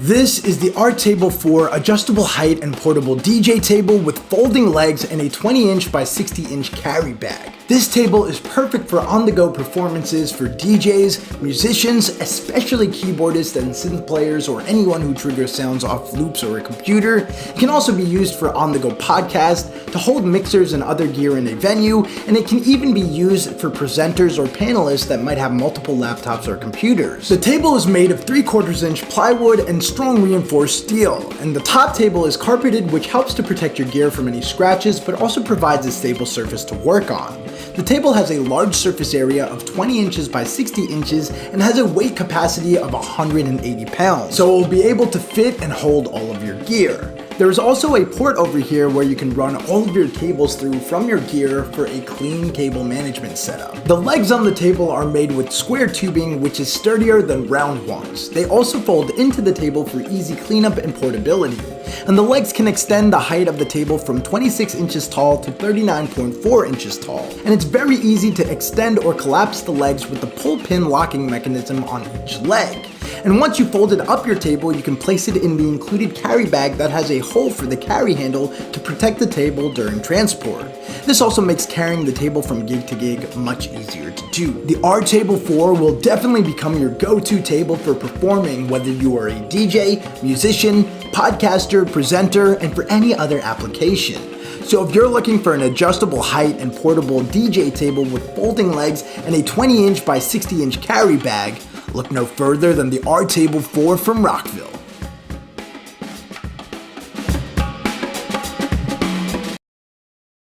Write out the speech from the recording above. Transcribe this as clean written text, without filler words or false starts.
This is the RTBL4 adjustable height and portable DJ table with folding legs and a 20-inch by 60-inch carry bag. This table is perfect for on-the-go performances for DJs, musicians, especially keyboardists and synth players or anyone who triggers sounds off loops or a computer. It can also be used for on-the-go podcasts, to hold mixers and other gear in a venue, and it can even be used for presenters or panelists that might have multiple laptops or computers. The table is made of 3/4-inch plywood and strong reinforced steel, and the top table is carpeted, which helps to protect your gear from any scratches but also provides a stable surface to work on. The table has a large surface area of 20 inches by 60 inches and has a weight capacity of 180 pounds, so it will be able to fit and hold all of your gear. There is also a port over here where you can run all of your cables through from your gear for a clean cable management setup. The legs on the table are made with square tubing, which is sturdier than round ones. They also fold into the table for easy cleanup and portability. And the legs can extend the height of the table from 26 inches tall to 39.4 inches tall. And it's very easy to extend or collapse the legs with the pull pin locking mechanism on each leg. And once you folded up your table, you can place it in the included carry bag that has a hole for the carry handle to protect the table during transport. This also makes carrying the table from gig to gig much easier to do. The RTBL4 will definitely become your go-to table for performing, whether you are a DJ, musician, podcaster, presenter, and for any other application. So if you're looking for an adjustable height and portable DJ table with folding legs and a 20-inch by 60-inch carry bag, look no further than the RTBL4 from Rockville.